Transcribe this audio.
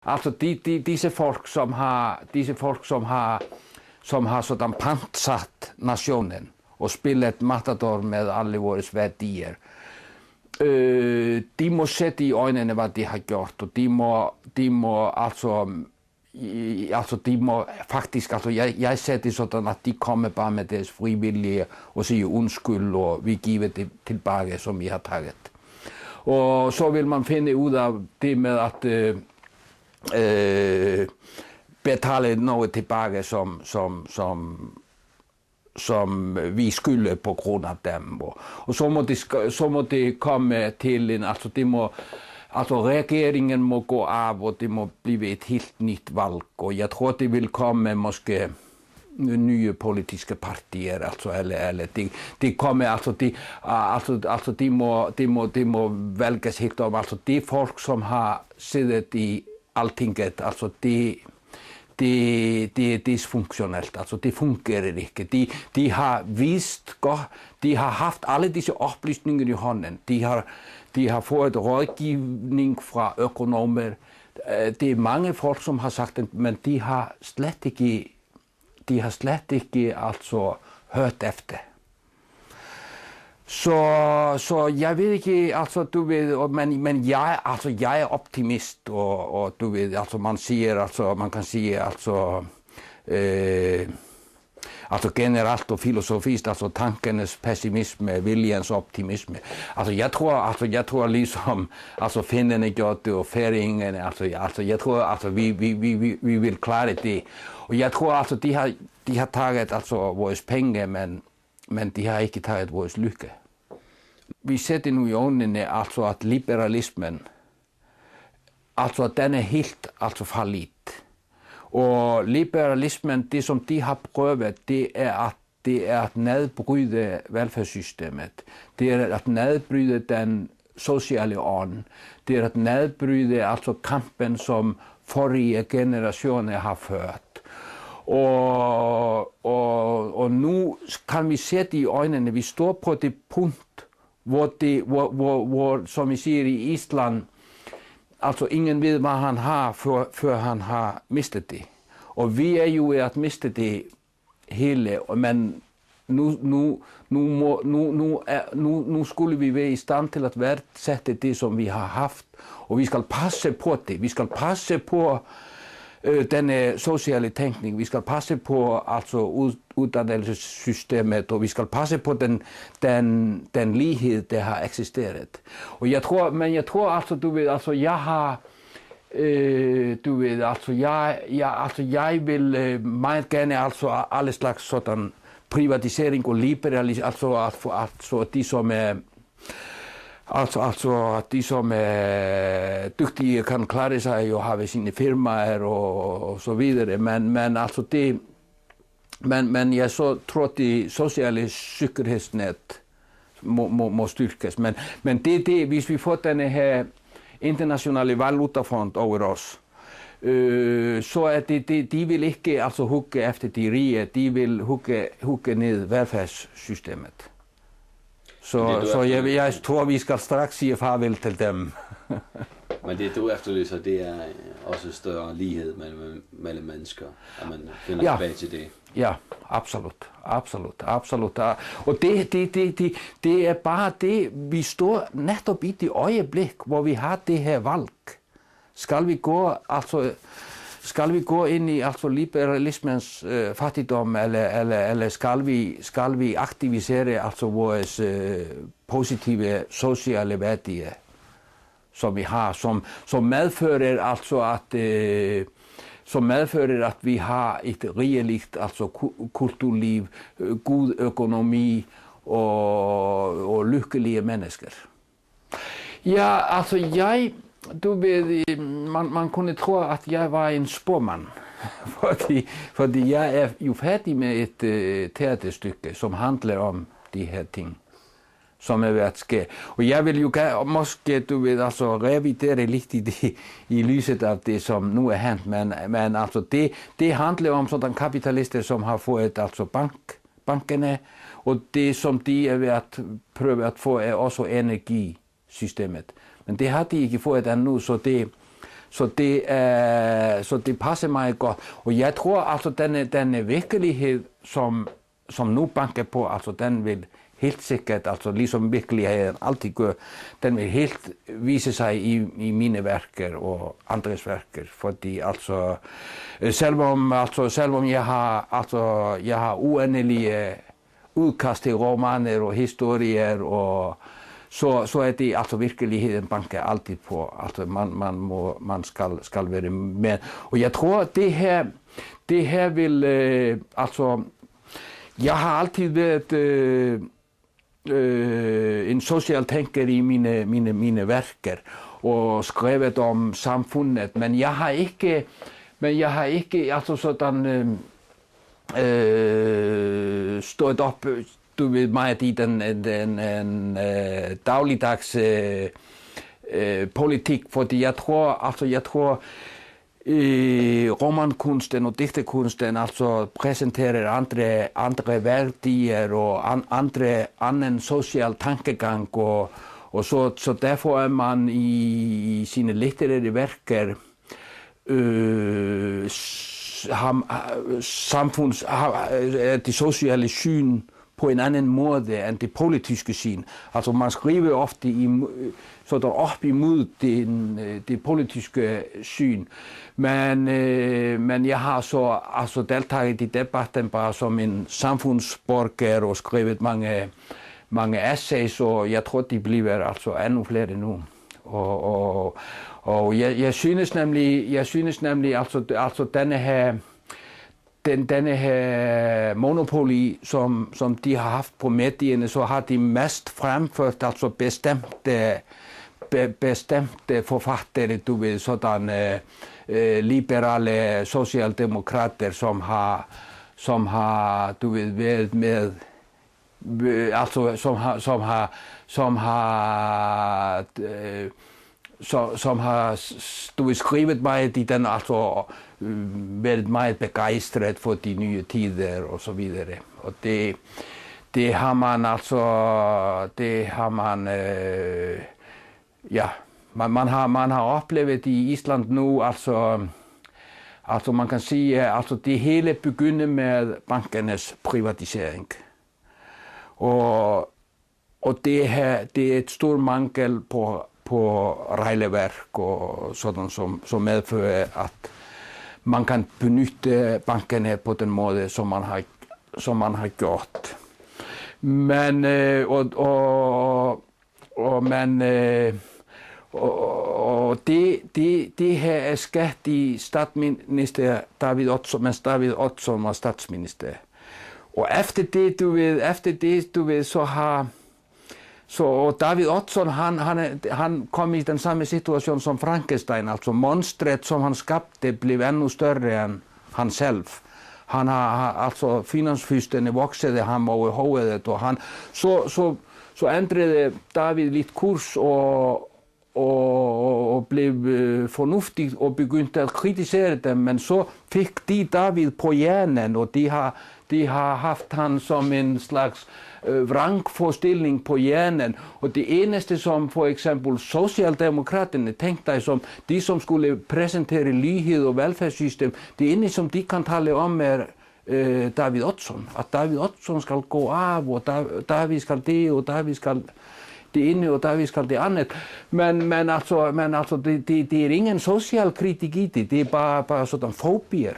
Altså disse folk, som har sådan pantsat nationen og spillet matador med alle vores værdier. De må sætte i øjnene, hvad de har gjort, og de må faktisk, jeg ser det sådan, at de kommer bare med deres frivillige og siger undskyld, og vi giver det tilbage, som vi har taget. Og så vil man finde ud af det med at betale noget tilbage, som vi skylder på grund af dem. Og så må det komme til en, regeringen må gå af, og det må blive et helt nyt valg. Og jeg tror, det vil komme måske nye politiske partier, eller de kommer, de må vælges helt om, de folk, som har siddet i Altinget, det er dysfunktionelt, det fungerer ikke. De har vist godt, de har haft alle disse oplysninger i hånden. De har fået rådgivning fra økonomer. Det er mange folk, som har sagt det, men de har slet ikke hørt efter. Så jeg ved ikke, du ved, men jeg er optimist, og du ved, man kan sige, generelt og filosofisk, tankenes pessimisme, viljens optimisme. Jeg tror ligesom, finnerne gjorde det, og færingerne, jeg tror, vi vil klare det. Og jeg tror, de har taget, vores penge, men de har ikke taget vores lykke. Vi sætter nu i øjnene, at liberalismen, den er helt, fallit. Og liberalismen, det som de har prøvet, det er at nedbryde velfærdssystemet. Det er at nedbryde den sociale ånd. Det er at nedbryde kampen, som forrige generationer har ført. Og nu kan vi sætte i øjnene, vi står på det punkt, hvor som vi siger i Island, ingen ved, hvad han har, før han har mistet det. Og vi er jo at miste det hele, men nu skulle vi være i stand til at værdsætte det, som vi har haft, og vi skal passe på det. Vi skal passe på denne sociale tænkning, vi skal passe på uddannelsessystemet, og vi skal passe på den lighed, der har eksisteret. Og jeg tror, du ved, jeg vil meget gerne alle slags sådan privatisering og liberalisering, de som er dygtige kan klare sig og have sine firmaer og så videre, men jeg så tror, det sociale sikkerhedsnet må styrkes. Men det, hvis vi får denne her internationale valutafond over os, så er det, de vil ikke hugge efter de rige, de vil hugge ned velfærdssystemet. Så jeg tror, vi skal straks sige farvel til dem. Men det du efterlyser, det er også større lighed mellem mennesker, at man finder tilbage til det. Ja, absolut. Og det er bare det, vi står netop i det øjeblik, hvor vi har det her valg. Skal vi gå ind i liberalismens fattigdom, eller skal vi aktivisere vores positive sociale værdier, som vi har, som medfører at vi har et reelt kulturliv, god økonomi og lykkelige mennesker. Ja, du ved, man kunne tro, at jeg var en spormand, fordi jeg er jo færdig med et teaterstykke, som handler om de her ting, som er ved at ske. Og jeg vil jo måske, du ved, revidere lidt i lyset af det, som nu er hent, men det handler om sådan kapitalister, som har fået bankerne, og det, som de er ved at prøve at få, er også energisystemet. Men det har de ikke fået endnu, så Så det passer meget godt. Og jeg tror altså, denne virkelighed, som nu banker på, altså den vil helt sikkert, altså ligesom virkeligheden altid gør, den vil helt vise sig i mine værker og andres værker, fordi altså selvom jeg har uendelige udkast til romaner og historier, og så er det altså virkeligheden banker altid på, altså man skal være med. Og jeg tror det her vil altså jeg har altid været en social tænker i mine værker og skrevet om samfundet, men jeg har ikke altså sådan stået op, du ved, meget i den dagligdags politik, fordi jeg tror romankunsten og digtekunsten altså præsenterer andre værdier og anden social tankegang, og så derfor er man i sine litterære værker det sociale syn på en anden måde end det politiske syn. Altså man skriver ofte sådan op imod det politiske syn. Men jeg har så altså deltaget i debatten bare som en samfundsborger og skrevet mange essays, og jeg tror de bliver altså endnu flere nu. Og jeg synes nemlig altså denne her monopoli, som de har haft på medierne, så har de mest fremført altså bestemte forfattere, du ved, sådan liberale socialdemokrater, som har du ved, været med, altså som har du ved, skrevet meget i den, altså været meget begejstret for de nye tider og så videre. Og det har man altså, man har oplevet i Island nu, altså man kan sige, altså det hele begynder med bankernes privatisering. Og det er et stor mangel på regelværk og sådan, som medfører, at man kan benytte bankerne på den måde, som man har gjort. Men det her er sket i statsminister David Oddsson, mens David Oddsson var statsminister. Og efter det, du ved, så David Oddsson, han kom i den samme situation som Frankenstein, altså monstret, som han skabte, blev endnu større end han selv. Han har altså finansfyrstene voksede ham over hovedet, og så ændrede David lidt kurs og blev fornuftig og begyndte at kritisere dem, men så fik de David på hjernen, og de har haft han som en slags vrangforestilling på hjernen, og det eneste som for eksempel socialdemokraterne tænkte som de som skulle præsentere lighed og velfærdssystem, det eneste som de kan tale om er David Oddsson, at David Oddsson skal gå af, og David skal det, og David skal det ene, og David skal det andet. Men altså det er ingen social kritik i det, det er bare sådan fobier.